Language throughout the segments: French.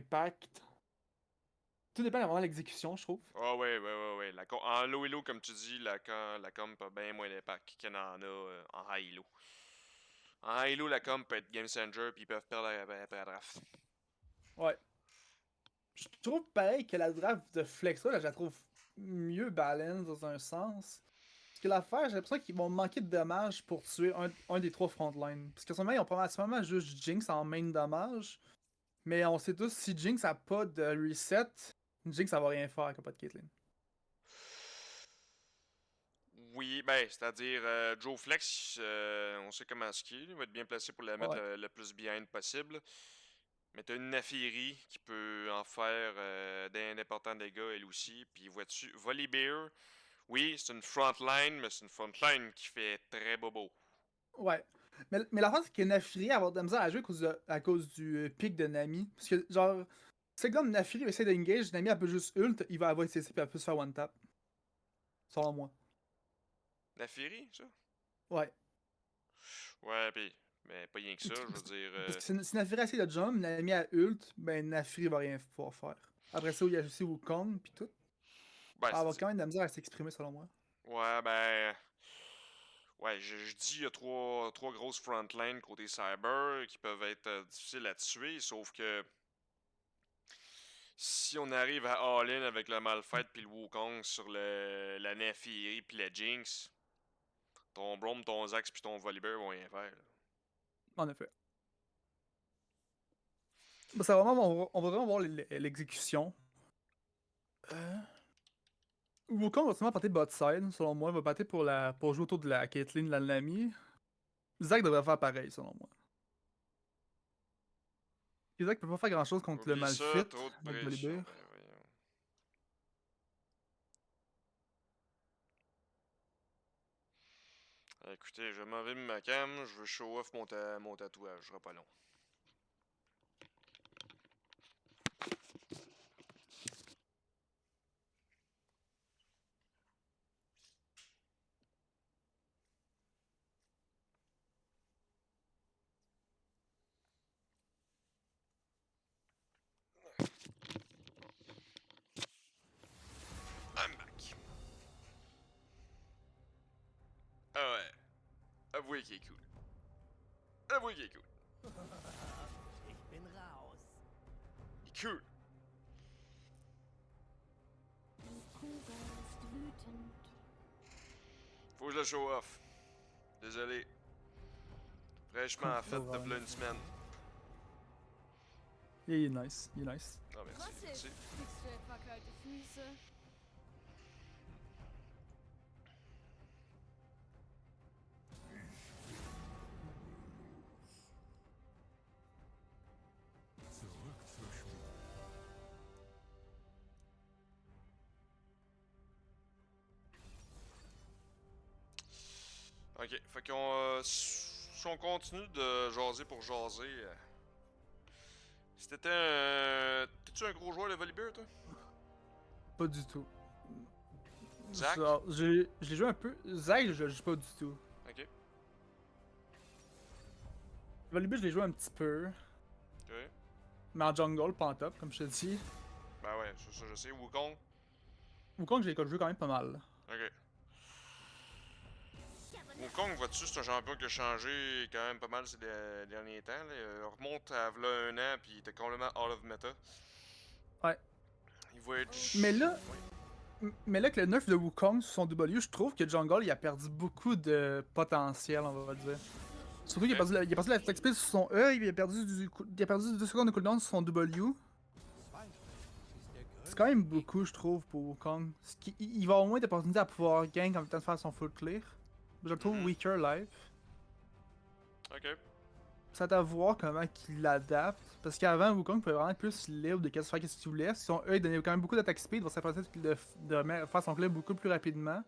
impact. Tout dépend vraiment de l'exécution, je trouve. Ah ouais. En low elo, comme tu dis, la comp a bien moins d'impact qu'il y en a en high elo. En high elo, la comp peut être game changer puis ils peuvent perdre après la draft. Ouais. Je trouve pareil que la draft de Flexa, là, je la trouve mieux balance dans un sens. Parce que l'affaire, j'ai l'impression qu'ils vont manquer de dommages pour tuer un des trois frontlines. Parce qu'en ce moment, ils ont probablement juste Jinx en main dommage. Mais on sait tous, si Jinx a pas de reset, Jinx, ça va rien faire quand pas de Caitlyn. Oui, ben, c'est-à-dire Joe Flex, on sait comment ce qu'il est, il va être bien placé pour la mettre Ouais. le plus behind possible. Mais t'as une Nafiri qui peut en faire d'importants dégâts elle aussi. Puis vois-tu, Volibear, oui, c'est une frontline, mais c'est une frontline qui fait très bobo. Ouais. Mais la c'est que Nafiri va avoir de la misère à jouer à cause du pic de Nami. Parce que, genre, c'est comme Nafiri essaie d'engage, Nami elle peut juste ult, il va avoir CC puis elle peut se faire one tap. Selon moi. Nafiri, ça? Ouais. Ouais, pis, mais pas rien que ça, je veux dire. Parce que si Nafiri essaie de jump, Nami a ult, ben Nafiri va rien pouvoir faire. Après ça, il y a aussi Wukong puis tout. Ben, Elle va c'est-à-dire. quand même de la misère à s'exprimer selon moi. Ouais, ben. Ouais, je dis il y a trois grosses frontlines côté cyber qui peuvent être difficiles à tuer, sauf que si on arrive à all-in avec le Malphite puis le Wukong sur la Nefiri puis la Jinx, ton Braum, ton Zax puis ton Volibear vont rien faire. Là. En effet. Ben, ça va vraiment, on va vraiment voir l'exécution. Euh... Wukong va sûrement partir bot side, selon moi. Il va partir pour jouer autour de la Caitlyn, de la Nami. Zack devrait faire pareil, selon moi. Zack peut pas faire grand chose contre le Oublie ça, Malphite trop de avec pression. Volibear. Ben voyons. Écoutez, je m'en vais de ma cam, je veux show off mon tatouage, ce sera pas long. I'm back. Ah ouais, avouez qu'il est cool. Avouez qu'il est cool. Ich bin raus. Il est cool. Die Kugel ist wütend. Faut que je le show off. Désolé. Fraîchement fait de Vraiment. une semaine. Il est nice, il est nice. Non, merci. Was ist? Merci. Kriegst du etwa kalte Füße? Zurück zur Schule. Ok, fait qu'on. Si on continue de jaser pour jaser. Si t'étais un. T'es-tu un gros joueur de volleyball, toi? Pas du tout. Zach? Genre, je l'ai joué un peu. Zack, je le joue pas du tout. Ok. Volibear, je l'ai joué un petit peu. Ok. Mais en jungle, pas en top, comme je te dis. Ben ouais, ça je sais. Wukong? Wukong, je l'ai joué quand même pas mal. Ok. Wukong, vois-tu, c'est un champion qui a changé quand même pas mal ces derniers temps. Là. Il remonte à v'là un an, puis il était complètement out of meta. Ouais. Il va être. Mais là, Ouais. mais là que le nerf de Wukong sur son W, je trouve que jungle, il a perdu beaucoup de potentiel, on va dire. Surtout qu'il a perdu il a perdu la attack speed sur son E, il a perdu 2 secondes de cooldown sur son W. C'est quand même beaucoup, je trouve, pour Wukong. Il va avoir moins d'opportunités à pouvoir gank en même temps de faire son full clear. Je le trouve Mhm. weaker live. Ok. Ça à voir comment il l'adapte. Parce qu'avant, Wukong pouvait vraiment être plus libre de faire ce qu'il voulait. Son E, il donnait quand même beaucoup d'attaque speed, donc ça permettait de faire son clear beaucoup plus rapidement.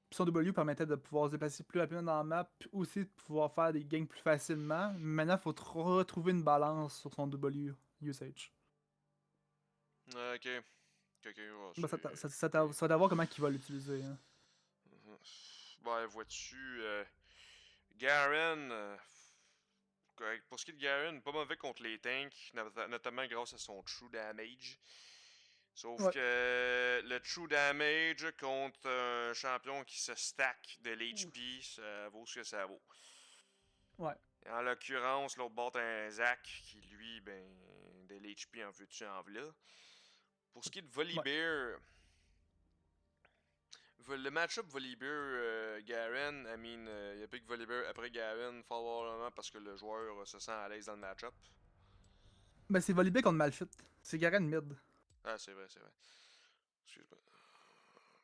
Puis son W permettait de pouvoir se déplacer plus rapidement dans la map, puis aussi de pouvoir faire des ganks plus facilement. Maintenant, il faut retrouver une balance sur son W usage. Ok. Ok, ouais, Bah, c'est. ça va voir comment il va l'utiliser. Hein. Mhm. Ben, vois-tu. Garen. correct. Pour ce qui est de Garen, pas mauvais contre les tanks, notamment grâce à son true damage. Sauf Ouais. que le true damage contre un champion qui se stack de l'HP, ça vaut ce que ça vaut. Ouais. Et en l'occurrence, l'autre bord, t'as un Zac qui, lui, ben, de l'HP en veux-tu en v'là. Pour ce qui est de Volibear, le match-up Volibear-Garen, il y a plus que Volibear après Garen, probablement parce que le joueur se sent à l'aise dans le match-up. Ben, c'est Volibear contre Malphite. C'est Garen mid. Ah, c'est vrai, c'est vrai. Excuse-moi.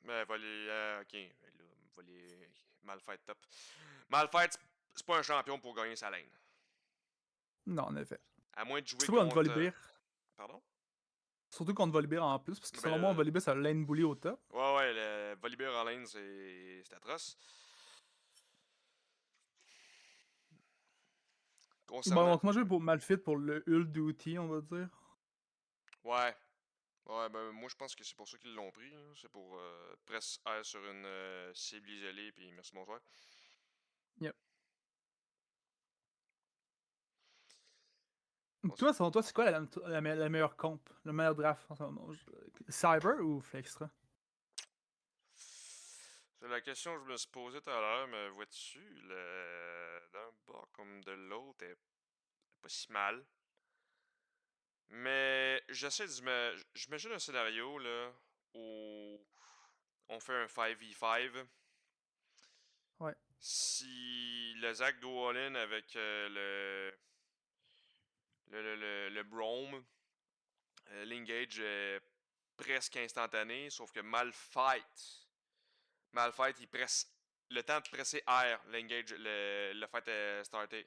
Mais ok. Ben là, Malphite top. Malphite, c'est pas un champion pour gagner sa lane. Non, en effet. À moins de jouer Surtout contre contre. Volibear. Pardon? Surtout contre Volibear en plus, parce que selon moi, Ben, Volibear, ça lane bully au top. ouais, le Volibear en lane, c'est atroce. Bon, Concernant. donc moi, je vais pour Malphite pour le ult duty, on va dire. Ouais. Ouais, ben moi je pense que c'est pour ça qu'ils l'ont pris. Là. C'est pour presse R sur une cible isolée, puis merci bonsoir. Yep. Bon, Toi, selon toi, c'est quoi la meilleure comp, le meilleur draft en ce moment? Cyber ou Flextra? c'est la question que je me suis posée tout à l'heure, mais vois-tu, d'un bord comme de l'autre est pas si mal. Mais j'essaie j'imagine un scénario là où on fait un 5v5. Ouais. Si le Zac go all-in avec le Brome, l'engage est presque instantané, sauf que Malphite, il presse le temps de presser R, l'engage, le fight est starté.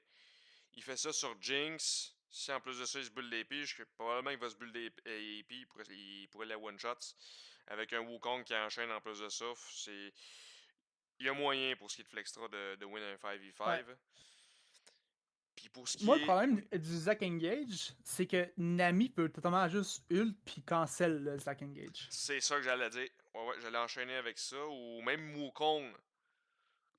Il fait ça sur Jinx. Si en plus de ça, il se bulle des je sais probablement qu'il va se bulle des AP, il pourrait les one-shots. Avec un Wukong qui enchaîne en plus de ça, il y a moyen pour ce qui est de Flextra de win un 5v5. Ouais. Puis pour ce qui Moi, le est. problème du Zac Engage, c'est que Nami peut totalement juste ult puis cancel le Zac Engage. C'est ça que j'allais dire. Ouais, j'allais enchaîner avec ça. Ou même Wukong.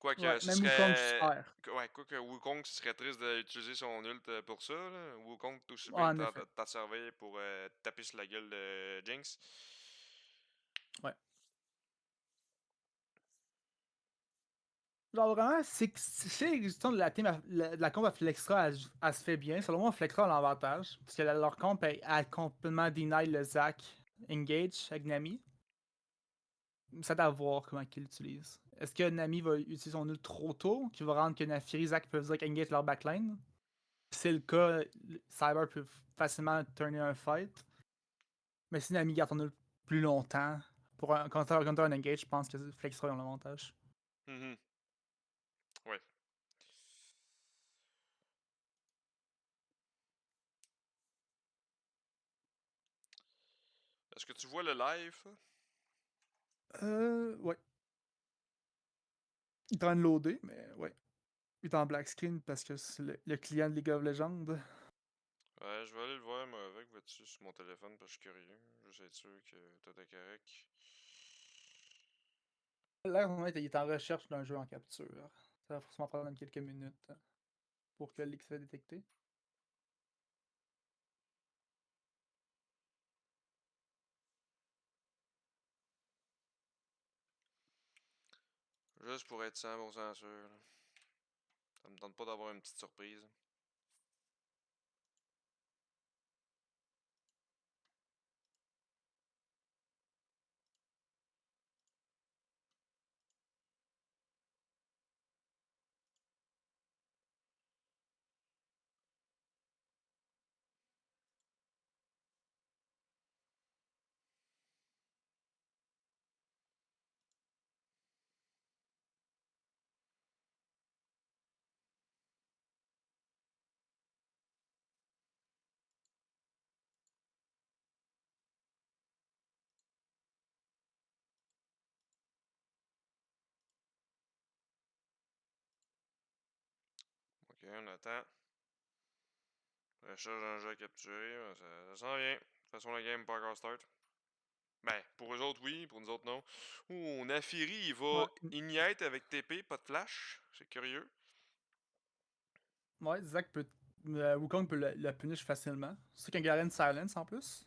Ouais, Quoique ce même Wukong serait. R. Ouais, quoique Wukong, ce serait triste d'utiliser son ult pour ça. Là. Wukong, tout aussi Ouais, bien en effet. t'en servir pour taper sur la gueule de Jinx. Ouais. Genre vraiment, c'est l'existence de la team, de la comp à Flextra, elle se fait bien. Selon moi, Flextra a l'avantage. Parce que leur comp a complètement deny le Zac Engage avec Nami. C'est à voir comment ils l'utilisent. Est-ce que Nami va utiliser son ult trop tôt, qui va rendre que Naafiri et Zac peuvent direct engage leur backline? Si c'est le cas, Cyber peut facilement turner un fight. Mais si Nami garde son ult plus longtemps, pour un counter un engage, je pense que Flextra ont l'avantage. Mhm. Ouais. Est-ce que tu vois le live? Ouais. Il est en train de loader, mais ouais. Il est en black screen parce que c'est le client de League of Legends. Ouais, je vais aller le voir, moi, avec, vois-tu, sur mon téléphone, parce que je suis curieux. Juste être sûr que tout est correct. Là, en fait, il est en recherche d'un jeu en capture. Ça va forcément prendre quelques minutes pour que le leak soit détecté. Juste pour être 100% sûr. Là. Ça me tente pas d'avoir une petite surprise. Ok, on attend. Recherche d'un jeu à capturer. Ça s'en vient. De toute façon, la game n'est pas encore start. Ben, pour eux autres, oui. Pour nous autres, non. Ouh, Nafiri, il va Ouais, ignite avec TP, pas de flash. C'est curieux. ouais, Zac peut Wukong peut le punish facilement. C'est qu'un Garen Silence en plus.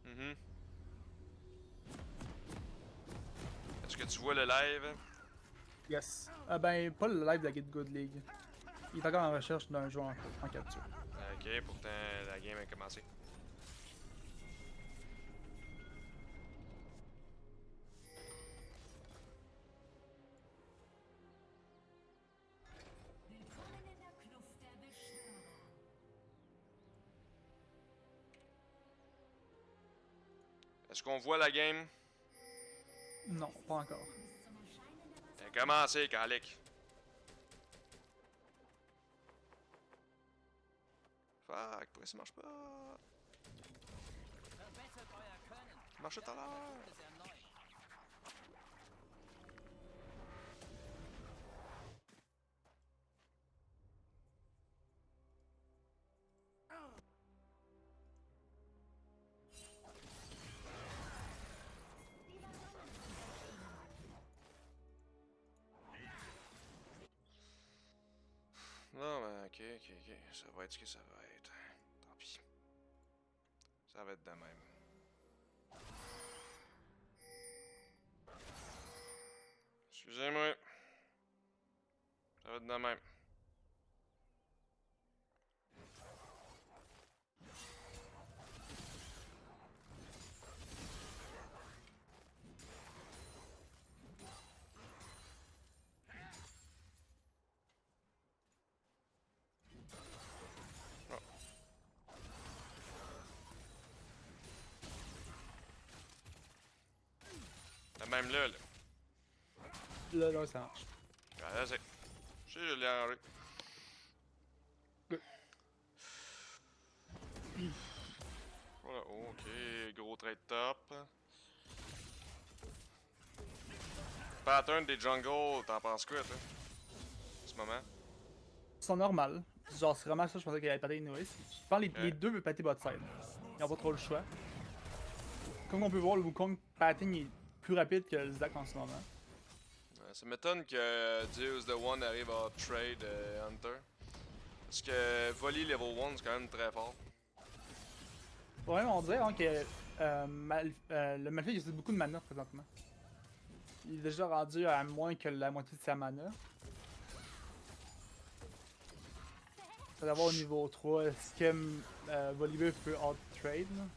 Mhm. Est-ce que tu vois le live? Yes. Ben, pas le live de la Get Good League. Il est encore en recherche d'un joueur en capture. Ok, pourtant la game a commencé. Est-ce qu'on voit la game? Non, pas encore. Elle a commencé, Calic. Fuck, pourquoi ça marche pas? Ça marchait tout à l'heure. Non, mais ok. Ça va être ce que ça va être. Tant pis. Ça va être de même. Excusez-moi. Ça va être de même. Même là. Là, ça marche. Ah, c'est. Je sais, je l'ai arrangé. Voilà, ok, gros trade top. Pattern des jungles, t'en penses quoi, toi? En ce moment? Ils sont normales. Genre, c'est vraiment ça, je pensais qu'il allait péter anyway. Je pense que les deux veulent péter bot side. Ils n'ont pas trop le choix. Comme on peut voir, le Wukong patting est plus rapide que le Zac en ce moment. Ça m'étonne que Zeus the One arrive à trade Hunter. Parce que Volley level 1 c'est quand même très fort. Ouais, on dirait hein, que le Malphite utilise beaucoup de mana présentement. Il est déjà rendu à moins que la moitié de sa mana. Ça va avoir au niveau 3. Est-ce que Volibear peut out-trade?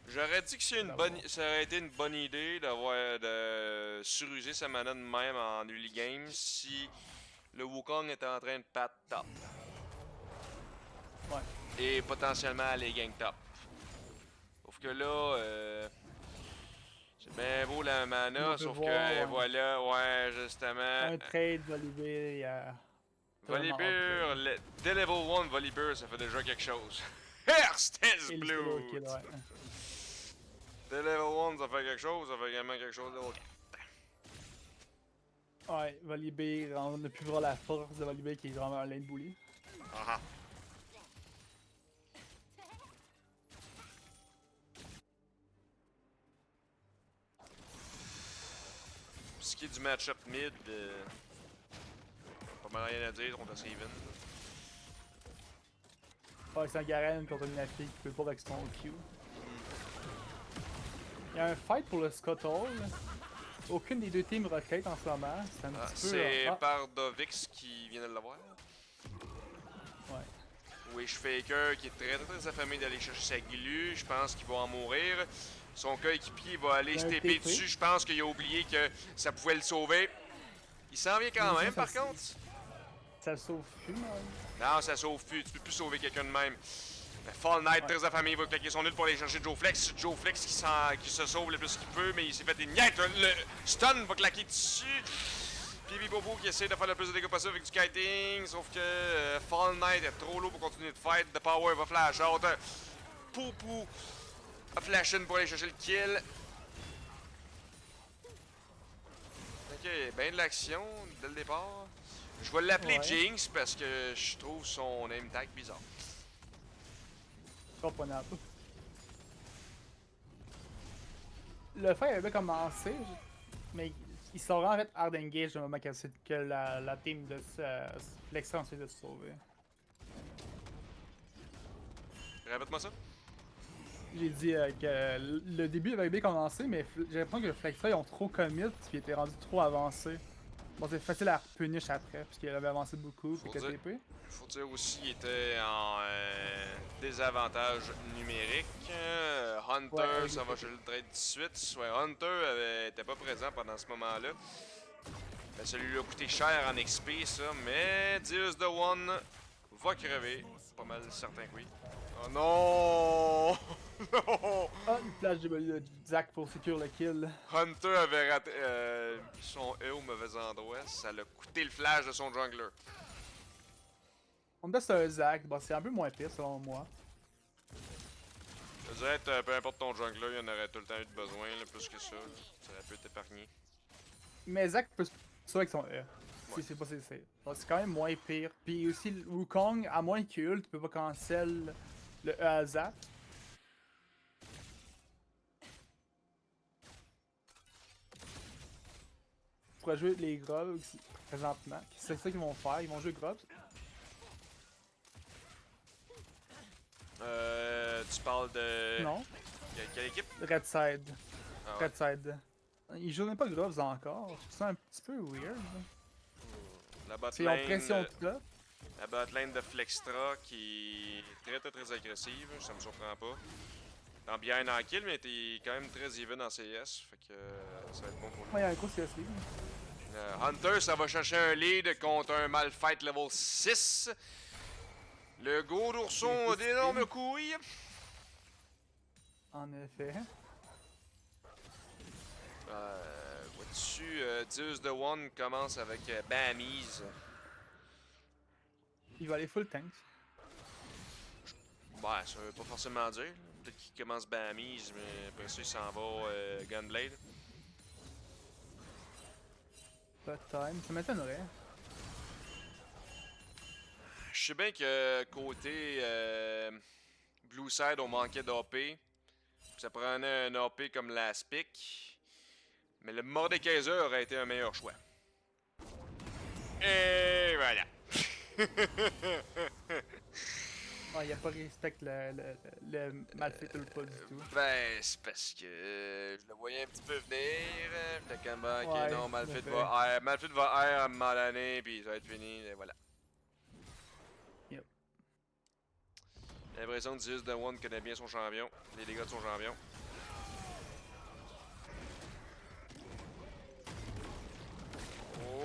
J'aurais dit que ça aurait été une bonne idée de suruser sa mana de même en early game si le Wukong était en train de pat top. Ouais. Et potentiellement aller gang top. Sauf que là, c'est bien beau la mana, sauf voir, que ouais. Voilà, ouais, justement. Un trade Volibear, il y a. Volibear, dès level 1, Volibear, ça fait déjà quelque chose. Herstes Et le Blue! solo kill, ouais. Dès level 1, ça fait quelque chose, ça fait également quelque chose d'autre. Ouais, Volibear, on a pu voir la force de Volibear qui est vraiment un lane bully. Ah Pour ce qui est du match-up mid, pas mal rien à dire, on est assez even. Ouais, c'est un Garen contre une Nafi qui peut pas avec son Q. Il y a un fight pour le Scuttle. Aucune des deux teams rotate en ce moment. C'est un petit peu. C'est Pardovix qui vient de l'avoir. Ouais. Wishfaker qui est très affamé d'aller chercher sa glu. Je pense qu'il va en mourir. Son coéquipier va aller se taper dessus. Je pense qu'il a oublié que ça pouvait le sauver. Il s'en vient quand même, par contre. Ça le sauve plus, man. Non, ça sauve plus. Tu peux plus sauver quelqu'un de même. Mais Fall Knight, très affamé, il va claquer son ult pour aller chercher Joe Flex. Joe Flex qui se sauve le plus qu'il peut, mais il s'est fait des niaites. Le stun va claquer dessus. Pibi Bobo qui essaie de faire le plus de dégâts possible avec du kiting. Sauf que Fall Knight est trop lourd pour continuer de fight. The Power va flash out. Poupou a flash in pour aller chercher le kill. Ok, bien de l'action dès le départ. Je vais l'appeler Jinx parce que je trouve son name tag bizarre. Comprenable. Le fight avait commencé, mais ils sont en fait hard engage au moment que la team de Flexa ensuite de se sauver. Répète-moi ça. J'ai dit que le début avait bien commencé, mais j'ai l'impression que Flexra, ils ont trop commit, puis ils étaient rendus trop avancés. Bon, c'est facile à repunish après, puisqu'il avait avancé beaucoup, puis Faut que dire- TP. Faut dire aussi qu'il était en désavantage numérique. Hunter, Ouais, ça va chez le trade 18. Ouais, Hunter était pas présent pendant ce moment-là. Ben, ça lui a coûté cher en XP, ça. Mais Deus the One va crever. Pas mal certain que oui. Oh non! Non! Ah, une flash de Zack pour secure le kill. Hunter avait raté son E au mauvais endroit. Ça l'a coûté le flash de son jungler. On me dit c'est un Zack, bon, c'est un peu moins pire selon moi. Je dirais que peu importe ton jungler, il y en aurait tout le temps eu de besoin, là, plus que ça. Ça aurait pu t'épargner. Mais Zack peut ça avec son E. Ouais. C'est pas c'est. Donc, c'est quand même moins pire. Puis aussi, le Wukong, à moins qu'il ult, tu peux pas cancel le E à Zack. Tu pourrais jouer les Grobs présentement. C'est ça qu'ils vont faire, ils vont jouer Grobs. Tu parles de. Non, Quelle équipe? Red Side. Ah ouais. Red Side. Ils jouent même pas Grobs encore. Je trouve ça un petit peu weird. La Ils ont botlane. pression de top. La botlane de Flextra qui est très agressive, ça me surprend pas. Dans bien en kill, mais t'es quand même très even en CS, fait que ça va être bon pour lui. Ouais, il y a un gros CSV. Hunter, ça va chercher un lead contre un Malphite level 6. Le gros d'ourson a d'énormes couilles. En effet. Vois-tu, Deus the One commence avec Bammies. Il va aller full tank. Ouais, ça veut pas forcément dire. Peut-être qu'il commence Bammies, mais après ça, il s'en va Gunblade. Pas de time. Ça m'étonnerait. Je sais bien que côté Blue Side, on manquait d'AP. Ça prenait un AP comme Last Pick. Mais le Mordekaiser aurait été un meilleur choix. Et voilà. Ouais, il a pas respect le Malphite Ultra du tout. Ben, c'est parce que je le voyais un petit peu venir. J'étais comme, ok, Ouais, non, tout Malphite à fait. va air. Malphite va air à un moment donné, puis ça va être fini, et voilà. Yep. J'ai l'impression que Zeus the One connaît bien son champion, les dégâts de son champion.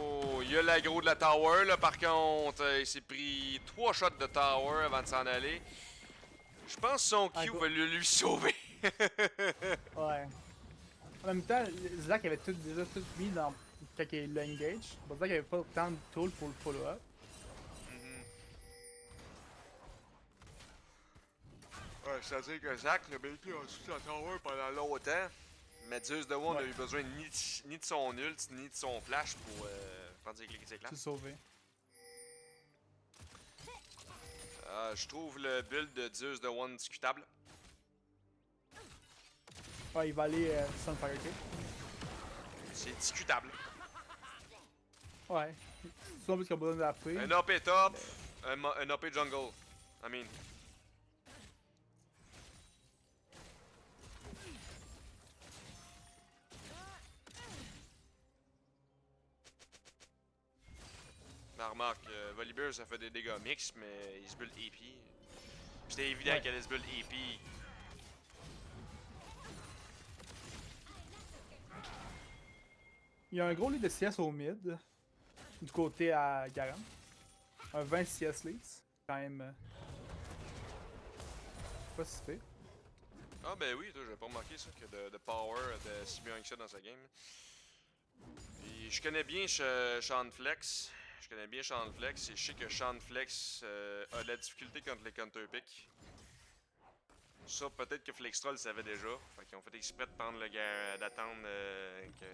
Oh, il y a l'aggro de la tower, là, par contre. Il s'est pris 3 shots de tower avant de s'en aller. Je pense que son Q go. va lui sauver. Ouais. En même temps, Zack avait déjà tout mis dans quand il l'a engage. Bon, Zack avait pas tant de tool pour le follow-up. Ouais, c'est-à-dire que Zack l'a bien été en dessous de la tower pendant longtemps. Mais Zeus the One Ouais. a eu besoin ni de son ult, ni de son flash pour prendre ses clans. Se sauver. Je trouve le build de Zeus the One discutable. Ouais, il va aller Sunfire Kick. C'est discutable. Ouais. Soit parce qu'il a besoin d'AP. Un AP top, un AP jungle. I mean. La remarque, Volibear ça fait des dégâts mix, mais il se build AP. Puis c'était évident Ouais. qu'elle allait se build AP. Il y a un gros lead de CS au mid. Du côté à Garam. Un 20 CS leads. Quand même. Pas si fait. Ah ben oui, toi, j'avais pas remarqué ça, que de power était si bien que ça dans sa game. Et je connais bien Sean Flex. Je connais bien Sean Flex et je sais que Sean Flex a de la difficulté contre les counter picks. Ça, peut-être que Flextra le savait déjà. Fait qu'ils ont fait exprès de prendre le gars, d'attendre que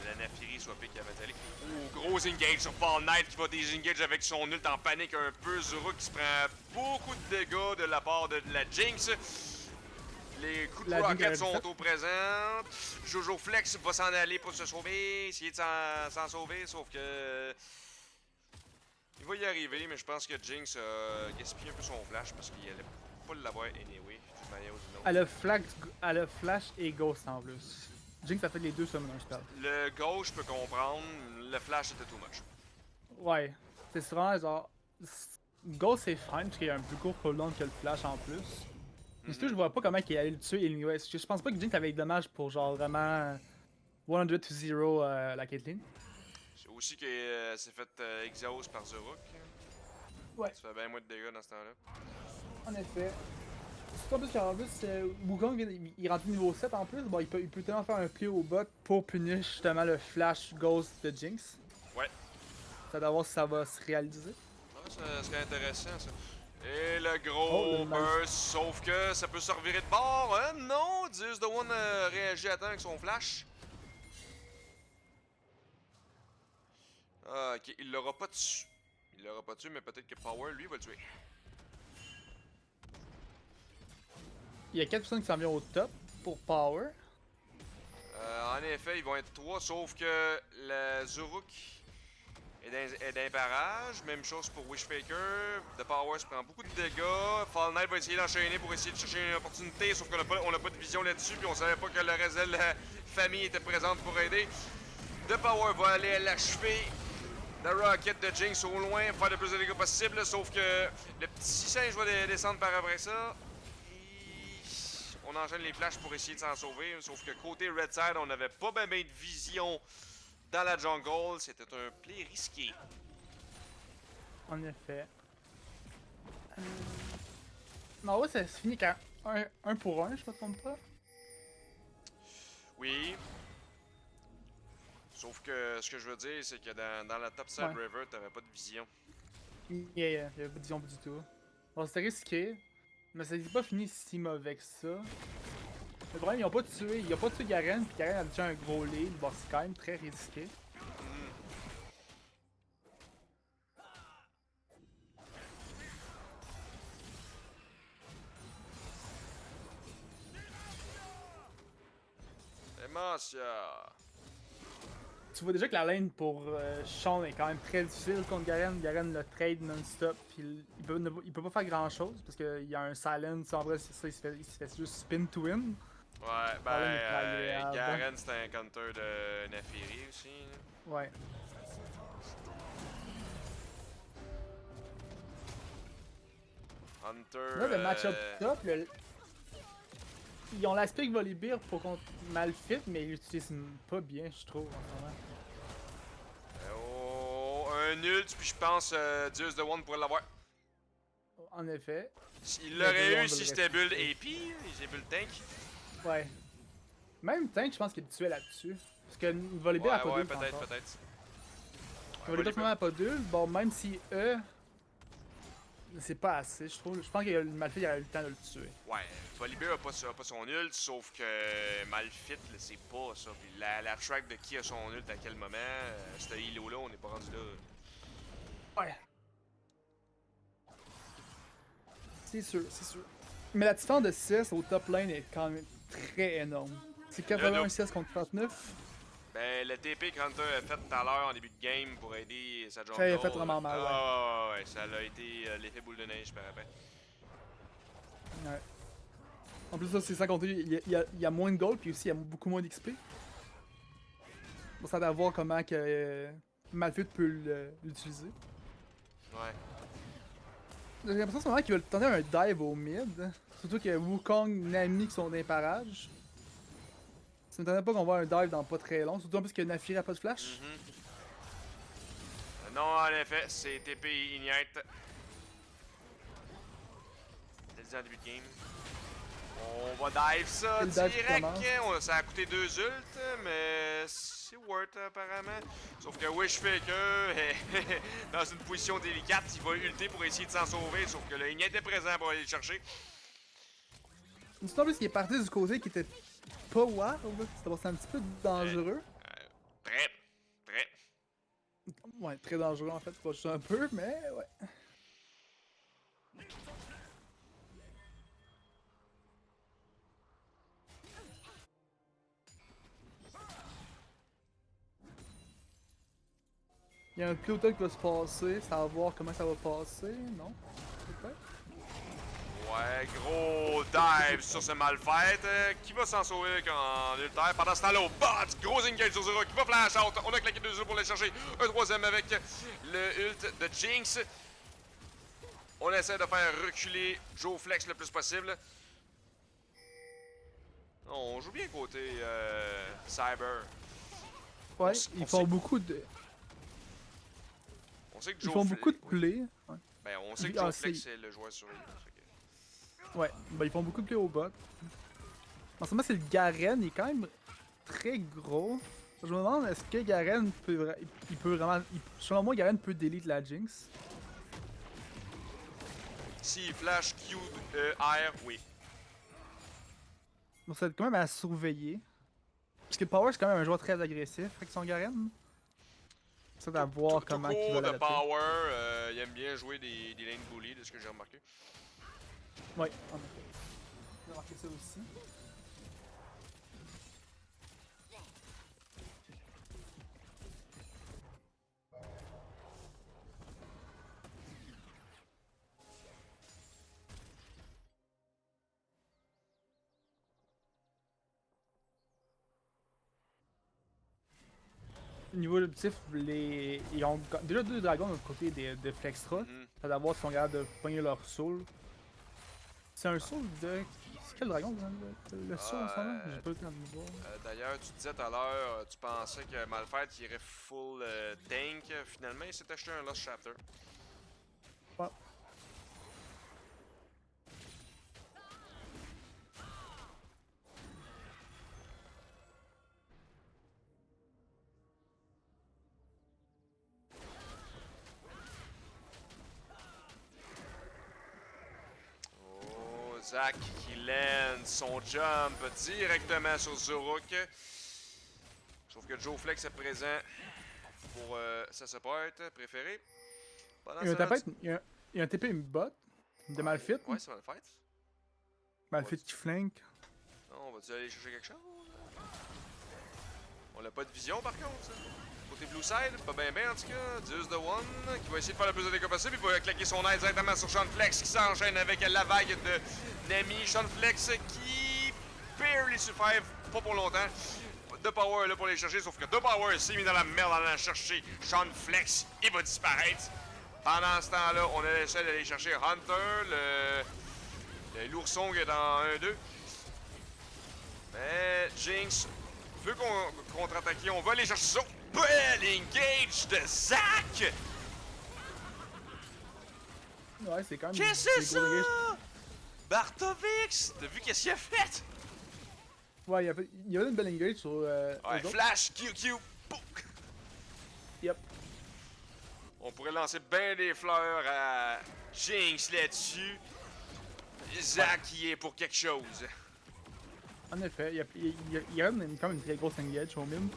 la Naphiri soit pick avant d'aller. Oh, gros engage sur Fall Knight qui va désengage avec son ult en panique un peu. Zuru qui se prend beaucoup de dégâts de la part de la Jinx. Les coups de La Jinx rocket avait sont fait- au présent. Jojo Flex va s'en aller pour se sauver, essayer de s'en sauver, sauf que. Il va y arriver, mais je pense que Jinx a gaspillé un peu son flash parce qu'il allait pas l'avoir anyway, d'une manière ou d'une autre. Elle a Flash et Ghost en plus. Jinx a fait les deux summon un spell. Le gauche, je peux comprendre. Le flash, c'était too much. Ouais, c'est vraiment genre. Ghost c'est fine parce qu'il y a un plus court cooldown que le Flash en plus. Mais surtout, je vois pas comment il allait le tuer anyway. Je pense pas que Jinx avait des dommages pour genre vraiment 100 to 0 la Caitlyn. C'est aussi qu'elle s'est fait exhaust par Zuruk. Ouais. Ça fait bien moins de dégâts dans ce temps-là. En effet. C'est pas plus qu'en plus, Wukong il rentre niveau 7 en plus. Bon, il peut tellement faire un play au bot pour punir justement le Flash Ghost de Jinx. Ouais. Ça doit voir si ça va se réaliser. Ouais, ça serait intéressant ça. Et le gros Oh, le burst, sauf que ça peut se revirer de bord. Hein? Non, Zeus the One réagit à temps avec son flash. Ah, ok, il l'aura pas tué. Il l'aura pas tué, mais peut-être que Power, lui, va le tuer. Il y a 4 personnes qui s'en viennent au top pour Power. En effet, ils vont être 3, sauf que la Zuruk est d'un barrage. Même chose pour Wishfaker. The Power se prend beaucoup de dégâts. Fall Knight va essayer d'enchaîner pour essayer de chercher une opportunité, sauf qu'on n'a pas de vision là-dessus, puis on savait pas que le reste de la famille était présente pour aider. The Power va aller l'achever. The Rocket de Jinx au loin, faire le plus de dégâts possible, sauf que le petit singe va descendre par après ça. On enchaîne les flashs pour essayer de s'en sauver, sauf que côté Red Side, on n'avait pas bien de vision dans la jungle, c'était un play risqué. En effet. Non, ouais, ça se finit qu'à 1 pour 1, je me trompe pas. Oui. Sauf que ce que je veux dire, c'est que dans la top side Ouais. river, t'avais pas de vision. Il y avait pas de vision du tout. Bon, c'était risqué, mais ça n'est pas fini si mauvais que ça. Le problème, ils ont pas tué Garen, puis Garen a déjà un gros lead. Bon, c'est quand même très risqué. Demacia! Tu vois déjà que la lane pour Sean est quand même très difficile contre Garen. Garen le trade non-stop, puis il peut pas faire grand chose parce qu'il y a un silence. En vrai, c'est ça, il se fait juste spin to win. Ouais, Ah ouais, mais pas agréable. Garen c'était un counter de Nafiri aussi. Là. Ouais. Hunter. Là, le match-up top, ils ont l'aspect Volibear pour contre Malphite, mais ils l'utilisent pas bien, je trouve, en ce moment. Oh, un ult, puis je pense Zeus the One pourrait l'avoir. En effet. Il Le l'aurait One eu va si le c'était build rester. AP, j'ai build tank. Ouais. Même Tank, je pense qu'il est tué là-dessus. Parce que Volibear a pas Ouais, d'ult peut-être, encore. peut-être. Volibear, finalement, a pas d'ult. Bon, même si c'est pas assez, je trouve. Je pense que le Malphite il a eu le temps de le tuer. Ouais, Volibear a pas son ult, sauf que Malphite, là, c'est pas ça. Puis la track de qui a son ult à quel moment, ce heal-là, on n'est pas rendu là. Ouais. C'est sûr, c'est sûr. Mais la différence de 6 au top lane est quand même très énorme. C'est 81 6 contre 39. Ben, le TP que Hunter a fait tout à l'heure en début de game pour aider sa jungle. Ça a fait vraiment mal, ouais. Ouais, ça a été l'effet boule de neige par après. Ouais. En plus, ça, c'est sans compter, il y a moins de gold, puis aussi il y a beaucoup moins d'XP. Bon, ça va voir comment que Malphite peut l'utiliser. Ouais. J'ai l'impression en ce moment qu'ils veulent tenter un dive au mid. Surtout que Wukong, Nami qui sont dans les parages. Ça m'étonnerait pas qu'on voit un dive dans pas très long, surtout en plus que Nafiri a pas de flash. Non, en effet, c'est TP Ignite. T'as dit en début de game. On va dive ça Et le dive direct. commence. Ça a coûté 2 ults, mais c'est worth apparemment. Sauf que Wishfaker est dans une position délicate. Il va ulter pour essayer de s'en sauver. Sauf que le Ignite est présent pour aller le chercher. Surtout en plus qu'il est parti du côté qui était pas wild, c'était un petit peu dangereux. Très. Ouais, très dangereux en fait, pas juste un peu, mais ouais. Il y a un pilote qui va se passer, ça va voir comment ça va passer, non? Peut-être? Ouais, gros dive sur ce Malphite. Qui va s'en sauver en ultère? Pendant ce temps-là, au bot, gros engage sur Zero qui va flash out. On a claqué 2 jours pour aller chercher un troisième avec le ult de Jinx. On essaie de faire reculer Joe Flex le plus possible. On joue bien côté Cyber. Ouais, s- on ils font sait- beaucoup de. On sait que Ils Joe font Fle- beaucoup de oui. plays. Ouais. Ben, on sait que Ah, Joe Flex c'est- est le joueur sur les Ouais, ben ils font beaucoup de plays au bot. En ce moment, c'est le Garen, il est quand même très gros. Je me demande, est-ce que Garen peut. Il peut vraiment. Selon moi, Garen peut delete la Jinx. Si flash Q R, oui. Donc, ça va être quand même à surveiller. Parce que Power, c'est quand même un joueur très agressif avec son Garen. C'est à voir comment il va court de l'adapter. power, il aime bien jouer des lanes bully, de ce que j'ai remarqué. Ouais, en effet. J'ai remarqué ça aussi. Au niveau de l'objectif, ils ont déjà 2 dragons de l'autre côté de Flextra. Mhm. Ça va voir s'ils sont capables de pogner leur soul. C'est un soul de. C'est quel dragon le soul en ce moment? J'ai pas eu le temps de le voir. D'ailleurs, tu disais tout à l'heure, tu pensais que Malphite irait full tank. Finalement, il s'est acheté un Lost Chapter. Ouais. Oh, Zach qui lance son jump directement sur Zuruk. Sauf que Joe Flex est présent pour sa support préférée. Pendant Il y a un ce temps-là, tapette, il y a un TP bot de Malphite. Ouais, c'est Malphite. Malphite qui flank. Non, on va-tu aller chercher quelque chose? On n'a pas de vision par contre, ça. Côté Blue Side, pas bien en tout cas. Zeus the One qui va essayer de faire le plus de dégâts possible. Il va claquer son aide directement sur Sean Flex qui s'enchaîne avec la vague de Nami. Sean Flex qui barely survive, pas pour longtemps. De Power là pour aller chercher, sauf que De Power s'est mis dans la merde en allant chercher Sean Flex. Il va disparaître. Pendant ce temps-là, on essaie d'aller chercher Hunter, le l'ourson qui est dans 1-2. Mais Jinx veut qu'on contre-attaquer. On va aller chercher ça. Belle engage de Zach! Ouais, c'est quand même. Qu'est-ce que c'est des gros dégâts. ça? Bartovix! T'as vu qu'est-ce qu'il a fait? Ouais, il y avait une belle engage sur. Ouais, eux autres. flash, QQ, pouk! Yep. On pourrait lancer ben des fleurs à Jinx là-dessus. Zach, il est pour quelque chose. En effet, il y a quand même une très grosse engage au mid.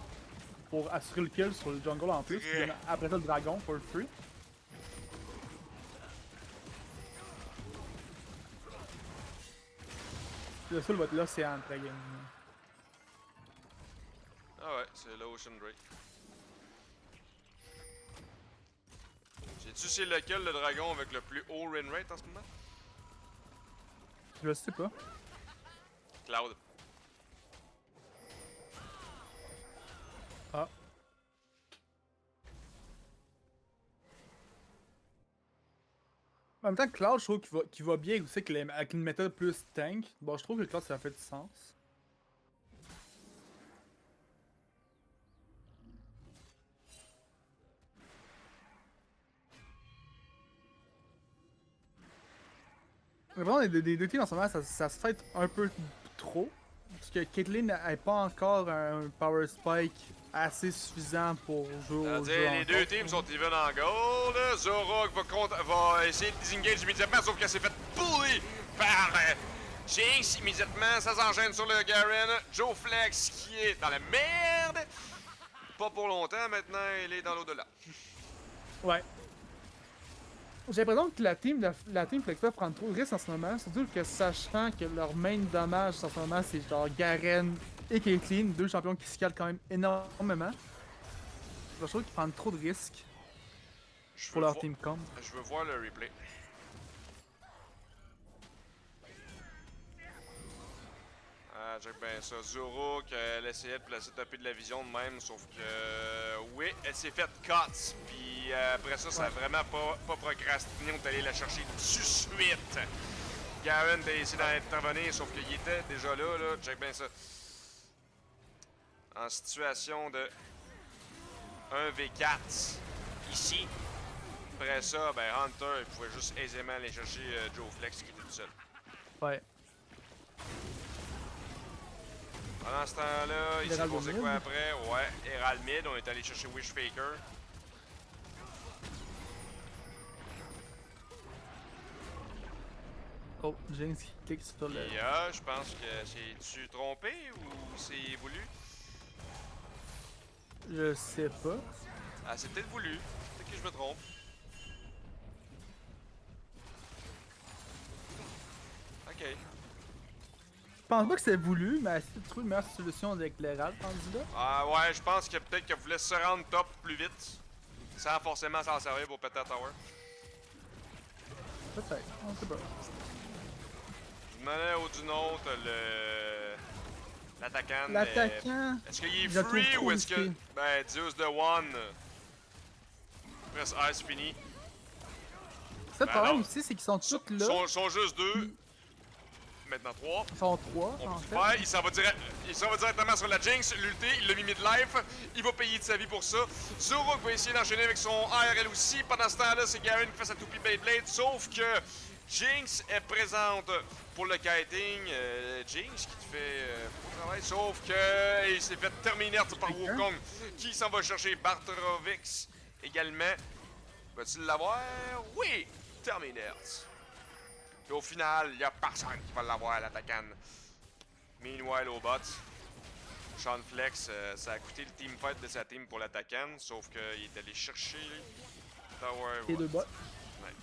Pour assurer le kill sur le jungle en plus. Puis il y en a après ça le dragon for free. Le seul va être l'océan après game. Ah ouais, c'est l'Ocean Drake. Sais-tu c'est lequel le dragon avec le plus haut win rate en ce moment? Je sais pas. Cloud. Ah. En même temps, Cloud, je trouve qu'il va bien aussi avec une méthode plus tank. Bon, je trouve que Cloud, ça fait du sens. Mais vraiment, des deux teams en ce moment, ça se fait un peu trop. Parce que Caitlyn n'a pas encore un power spike assez suffisant pour jouer au jeu. C'est-à-dire, les deux encore. teams sont even en gold. Zorok va essayer de disengage immédiatement, sauf qu'elle s'est fait bully par Jinx. Immédiatement, ça s'enchaîne sur le Garen. Joe Flex qui est dans la merde. Pas pour longtemps, maintenant, il est dans l'au-delà. Ouais. J'ai l'impression que la team Flexpa prend trop de risques en ce moment, surtout que sachant que leur main dommage en ce moment c'est genre Garen et Caitlyn, deux champions qui se calent quand même énormément. Je trouve qu'ils prennent trop de risques Je pour veux leur vo- team comp. Je veux voir le replay. check bien ça. Zoro, qu'elle essayait de placer taper de la vision de même, sauf que. Oui, elle s'est faite cuts. Puis après ça, ça a vraiment pas procrastiné. On est allé la chercher tout de suite. Garen a essayé d'intervenir, sauf qu'il était déjà là. Check bien ça. En situation de 1v4. Ici. Après ça, ben Hunter, il pouvait juste aisément aller chercher Joe Flex qui était tout seul. Ouais. Pendant ce temps-là, il s'est Herald passé Mid. quoi après? Ouais, Herald Mid, on est allé chercher Wishfaker. Oh, Jinx qui clique sur le. Et je pense que c'est-tu trompé ou c'est voulu? Je sais pas. Ah, c'est peut-être voulu. Peut-être que je me trompe. Ok. Je pense pas que c'est voulu, mais essayer de trouver une meilleure solution avec l'Herald rendu là. Ah ouais, je pense que peut-être qu'elle voulait se rendre top plus vite. Sans forcément s'en servir pour péter la tower. Peut-être, on sait pas. Je demandais au d'une autre l'attaquant. mais L'attaquant. Est-ce qu'il est je le trouve free trop ou est-ce que. risqué. Ben, Zeus de One. Press Ice fini. Ça, le Ben problème non. aussi, c'est qu'ils sont tous Ils là. sont juste deux. Maintenant trois. Ils sont trois, On en peut fait. tout faire. Il s'en va directement sur la Jinx. L'ulti, il l'a mis mid-life. Il va payer de sa vie pour ça. Zoro va essayer d'enchaîner avec son ARL aussi. Pendant ce temps-là, c'est Garen qui fait sa toupie Beyblade. Sauf que Jinx est présente pour le kiting. Jinx qui te fait beaucoup de travail. Sauf que il s'est fait terminer par Wukong qui s'en va chercher Bartrovix également. Va-t-il l'avoir? Oui! Terminers. Et au final, il n'y a personne qui va l'avoir, l'attaquant. Meanwhile, au bot, Sean Flex, ça a coûté le teamfight de sa team pour l'attaquant, sauf qu'il est allé chercher Tower. Les deux bots. Ouais.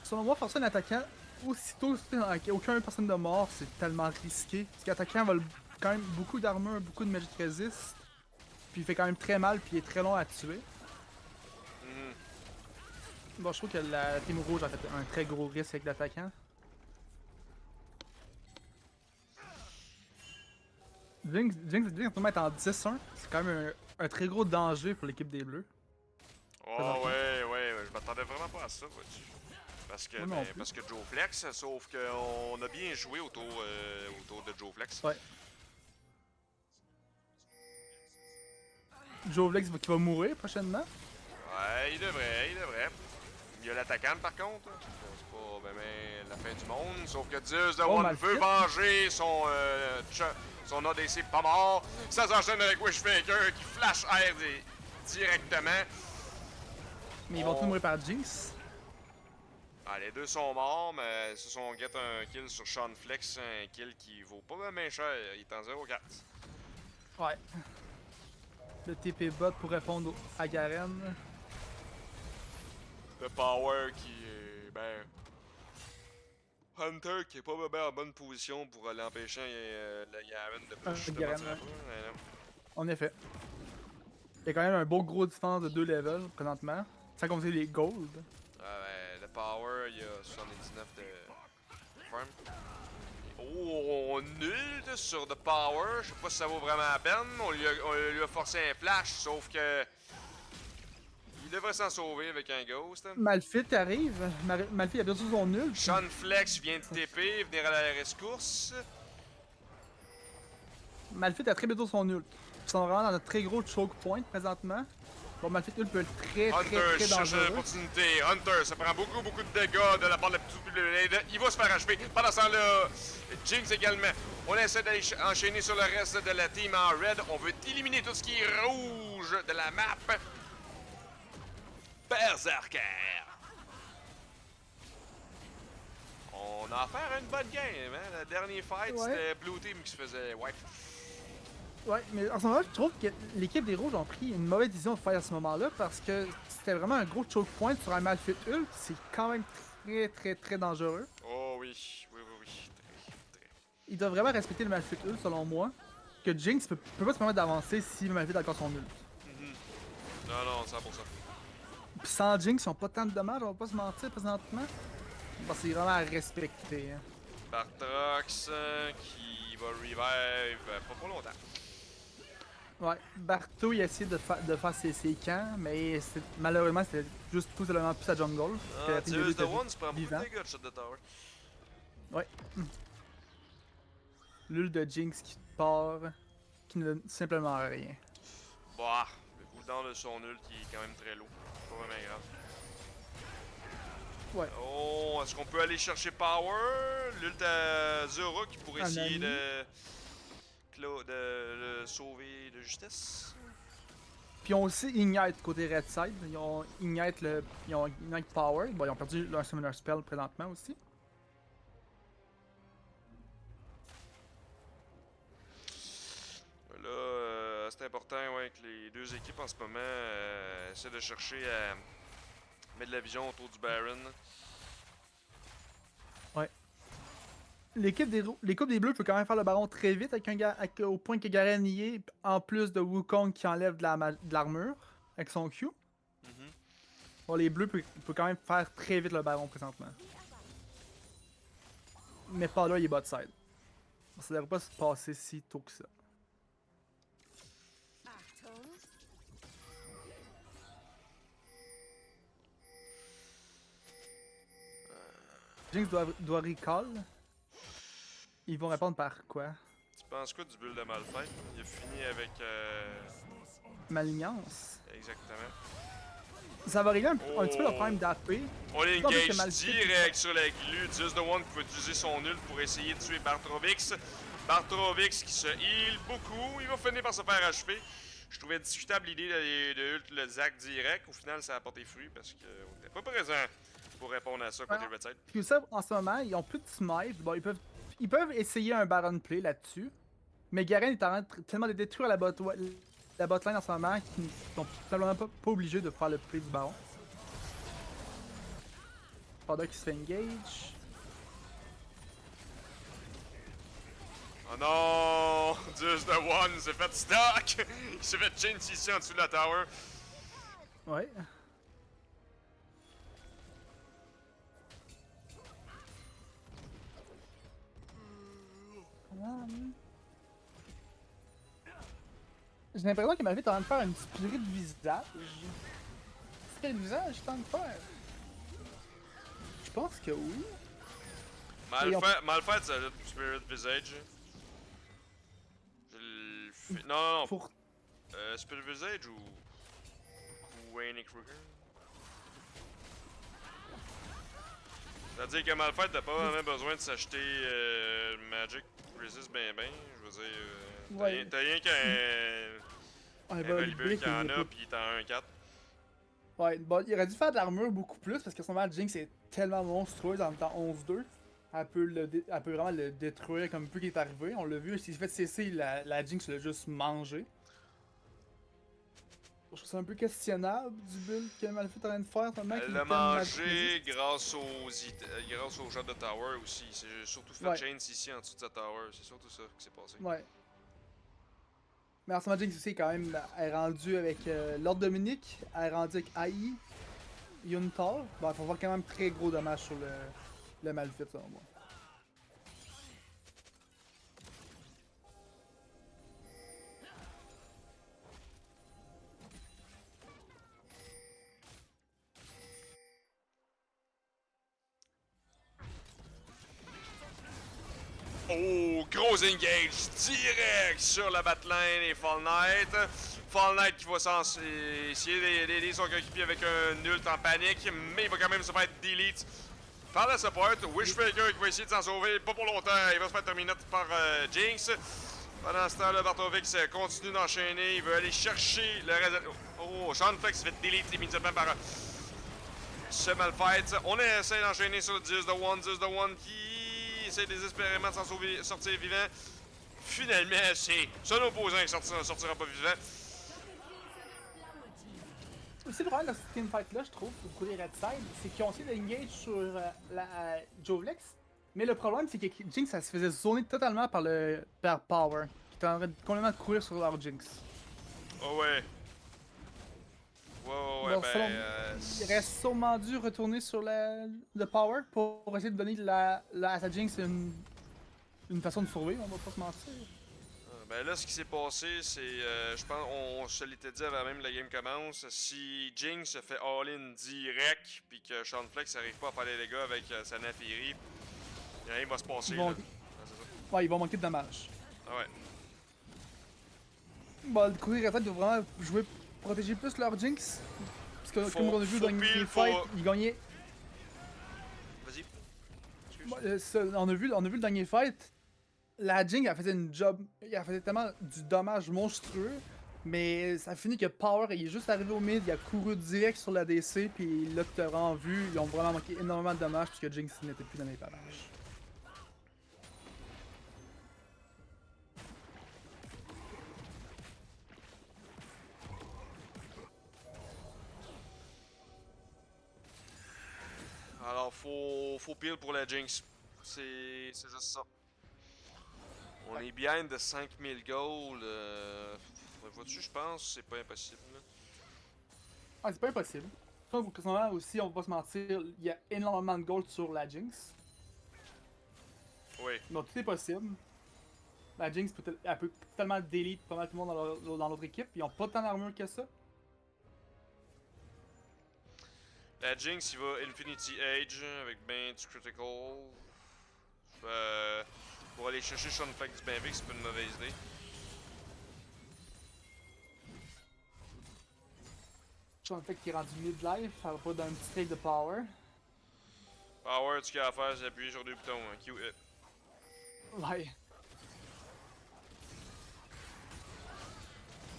Selon moi, forcer un attaquant, aussitôt qu'il n'y a aucune personne de mort, c'est tellement risqué. Parce que l'attaquant vole quand même beaucoup d'armure, beaucoup de magic resist. Puis il fait quand même très mal, puis il est très long à tuer. Mhm. Bon, je trouve que la team rouge a fait un très gros risque avec l'attaquant. Jinx normalement est en 10-1. C'est quand même un très gros danger pour l'équipe des Bleus. Oh ouais, je m'attendais vraiment pas à ça, vois-tu. Parce que, Moi non plus. parce que Joe Flex, sauf qu'on a bien joué autour de Joe Flex. Ouais. Joe Flex qui va mourir prochainement. Ouais, il devrait. Il y a l'attaquant par contre. C'est pas ben, la fin du monde. Sauf que Zeus de Oh, One mal veut fait. venger son ADC pas mort. Ça s'enchaîne avec Wishmaker qui flash air directement. Mais ils vont tous mourir par Jinx. Ah, les deux sont morts, mais ils se sont get un kill sur Sean Flex. Un kill qui vaut pas bien cher. Il est en 0-4. Ouais. Le TP bot pour répondre à Garen. Le Power qui est. Ben. Hunter qui est pas bien en bonne position pour l'empêcher le Garen de push. de Garen, partir ouais. là-bas, mais non. En effet. Il y a quand même un beau gros différence de 2 levels présentement. Sans compter les gold. Le Power, il y a 79 de farm. Oh, nul sur The Power. Je sais pas si ça vaut vraiment la peine. On lui a forcé un flash, sauf que. Il devrait s'en sauver avec un ghost. Malphite arrive. Malphite a perdu son nul. Sean Flex vient de TP, venir à la rescousse. Malphite a très bientôt son ult. Ils sont vraiment dans un très gros choke point présentement. Bon, Malphite ult peut être très Hunter cherche dangereux. l'opportunité. Hunter, ça prend beaucoup de dégâts de la part de la petite Blade. Il va se faire achever. Pendant ce temps-là, Jinx également. On essaie d'aller enchaîner sur le reste de la team en red. On veut éliminer tout ce qui est rouge de la map. Berserker. On a affaire à une bonne game, hein? Le dernier fight, Ouais. c'était Blue Team qui se faisait wipe. Ouais, mais en ce moment, je trouve que l'équipe des Rouges ont pris une mauvaise décision de faire à ce moment-là parce que c'était vraiment un gros choke point sur un Malphite ult. C'est quand même très dangereux. Oh oui. Très. Ils doivent vraiment respecter le Malphite ult selon moi. Que Jinx peut pas se permettre d'avancer si Malphite a encore son ult. Non, 100%. Pis sans Jinx, ils ont pas tant de dommages, on va pas se mentir présentement. Bon, c'est vraiment à respecter. Hein. Bartrox qui va revive pas pour longtemps. Ouais, Barto il a essayé de faire ses camps, mais malheureusement c'était juste tout simplement plus sa jungle. Ah, Zeus the One se prend beaucoup vivant. de dégâts de shot de tower. Ouais. L'ul de Jinx qui part, qui ne donne simplement rien. Bah, le cooldown de son ult qui est quand même très lourd. Pas vraiment grave. Ouais. Oh, est-ce qu'on peut aller chercher Power? L'ult à Zora qui pourrait essayer de le sauver de justesse. Puis ils ont aussi Ignite côté Red Side. Ils ont Ignite Power. Bon, ils ont perdu leur Summoner Spell présentement aussi. Là, c'est important ouais, que les deux équipes en ce moment essaient de chercher à mettre de la vision autour du Baron. Ouais. L'équipe des Bleus peut quand même faire le baron très vite au point que Garen y est, en plus de Wukong qui enlève de l'armure avec son Q. Mhm. Bon, les Bleus peuvent quand même faire très vite le baron présentement. Mais pas là, il est bot side. Ça devrait pas se passer si tôt que ça. Achtung. Jinx doit recall. Ils vont répondre par quoi? Tu penses quoi du build de Malphite? Il a fini avec... Malignance. Exactement. Ça va régler un petit peu le problème d'AP. On Non, parce engage que Malphite- direct sur la glu. Zeus the One qui va utiliser son ult pour essayer de tuer Bartrovix. Bartrovix qui se heal beaucoup. Il va finir par se faire achever. Je trouvais discutable l'idée de ult le Zac direct. Au final, ça a apporté fruit parce qu'on n'était pas présent pour répondre à ça côté Ouais. Red Side. Puis ça, en ce moment, ils ont plus de smite. Bon, ils peuvent essayer un Baron play là-dessus. Mais Garen est en train tellement de détruire la botlane en ce moment qu'ils sont tout simplement pas obligés de faire le play du Baron. Pendant qu'il se fait engage. Oh non! Zeus the One s'est fait stock! Il s'est fait chain ici en dessous de la tower. Ouais. J'ai l'impression que ma vie est en train de faire une spirit de visage. Spirit de visage, je suis en train de faire. Je pense que oui. Malphite, ça a le Spirit Visage. Je le fais... Non. Pour... Spirit Visage ou Wayne Kruger? C'est-à-dire que Malphite, t'as pas vraiment besoin de s'acheter Magic Resist ben. Je veux dire, Ouais. t'as rien qu'un Volibear qui en a, pis il est en 1-4. Ouais, bon, il aurait dû faire de l'armure beaucoup plus parce que son moment Jinx est tellement monstrueuse en même temps 11-2. Elle peut vraiment le détruire comme un peu qui est arrivé. On l'a vu, s'il s'est fait cesser, la Jinx l'a juste mangé. Je trouve ça un peu questionnable du build que Malphite est en train de faire. Elle l'a mangé grâce au shot de tower aussi. C'est surtout fait Ouais. chains ici en dessous de sa tower. C'est surtout ça qui s'est passé. Ouais. Mais en ce moment, Jinx aussi, quand même, elle est rendue avec Lord Dominique, elle est rendue avec AI, Yuntar. Bon, il faut voir quand même très gros dommage sur le Malphite, selon moi. Oh, gros engage direct sur la batlane et Fall Knight. Fall Knight qui va essayer d'aider son coéquipier avec un ult en panique, mais il va quand même se faire delete par la support. Wishbreaker qui va essayer de s'en sauver, pas pour longtemps, il va se faire terminer par Jinx. Pendant ce temps-là, Bartrovix continue d'enchaîner, il veut aller chercher le reste. Oh, Sean Flex se fait delete immédiatement par ce Malphite. On essaie d'enchaîner sur Zeus the One qui essaie désespérément de s'en sortir vivant. Finalement, c'est son opposant qui sortira pas vivant. Aussi le problème de cette teamfight-là, je trouve, pour côté Red Side, c'est qu'ils ont essayé d'engage sur Jovlex. Mais le problème, c'est que Jinx, elle se faisait zoner totalement par Power, qui était en train de complètement courir sur leur Jinx. Oh ouais. Ouais, Donc, selon- il aurait sûrement dû retourner sur le power pour essayer de donner à sa Jinx une façon de survivre, on va pas se mentir. Ben là, ce qui s'est passé, c'est, je pense, on se l'était dit avant même que la game commence, si Jinx se fait all-in direct, puis que Sean Flex n'arrive pas à faire des dégâts avec sa Naafiri, rien va se passer, Ils vont- là. Ouais, c'est ça. Ouais, ils vont manquer de dommages. Ah ouais. Bon, le courir attaque doit vraiment jouer protéger plus leur Jinx. Parce que Faut- comme on a vu faut dans pile, les faut- fights, ils gagnaient. Vas-y. Excuse. On a vu le dernier fight. La Jinx, elle faisait une job. Elle faisait tellement du dommage monstrueux. Mais ça finit que Power, il est juste arrivé au mid, il a couru direct sur la DC. Puis là, tu t'as vraiment vu, ils ont vraiment manqué énormément de dommages. Puisque Jinx n'était plus dans les parages. Alors, faut pile pour la Jinx. C'est juste ça. On est behind de 5000 gold. Vois-tu, je pense, c'est pas impossible. Là. Ah, c'est pas impossible. Sauf que moment aussi, on va pas se mentir, il y a énormément de gold sur la Jinx. Oui. Donc tout est possible. La Jinx elle peut totalement delete pas mal tout le monde dans l'autre équipe. Ils ont pas tant d'armure que ça. La Jinx, il va Infinity Age avec ben du critical. Pour aller chercher Sean Flex du bien vite, c'est pas une mauvaise idée. Sean Flex qui est rendu mid-life, elle va pas dans un petit take de power. Power, ce qu'il y a à faire, c'est appuyer sur deux boutons. Hein. Q hit. Ouais.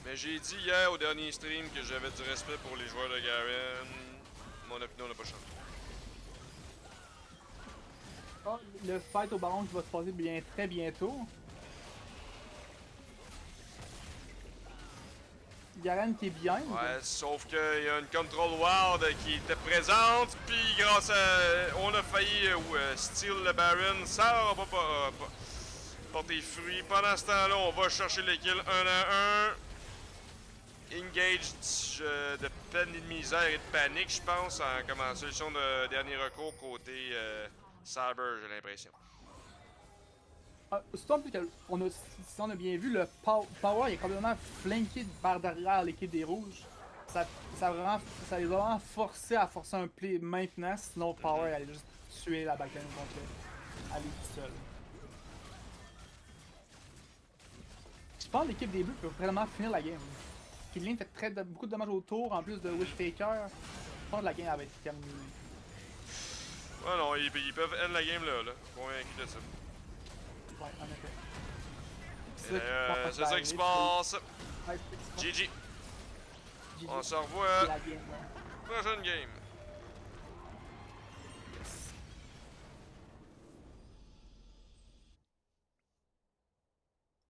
Mais j'ai dit hier au dernier stream que j'avais du respect pour les joueurs de Garen. Mon opinion n'a pas changé. Ah, le fight au baron qui va se passer bien très bientôt. Garen qui est bien. Ouais, sauf qu'il y a une control wild qui était présente, puis grâce à. On a failli steal le Baron, ça aura pas porté fruit. Pendant ce temps-là, on va chercher les kills un à un. Engage de peine et de misère et de panique, je pense, comme en solution de dernier recours côté Cyber, j'ai l'impression. Ah, surtout en plus que si on a bien vu, le Power est complètement flanqué par derrière l'équipe des rouges. Ça les a vraiment forcé à forcer un play maintenant, sinon Power allait juste tuer la backline au complet. Elle est toute seule. Je pense que l'équipe des Bleus peut vraiment finir la game. Caitlyn fait beaucoup de dommages autour, en plus de Wishtaker. Je pense que la game elle va être terminée. Ouais, non, ils peuvent end la game là. Convaincu de ça. Ouais, en effet. C'est ça qui se passe. Ouais, c'est ça qui se passe. GG. GG. On se C'est revoit. la game, ouais. Prochaine game.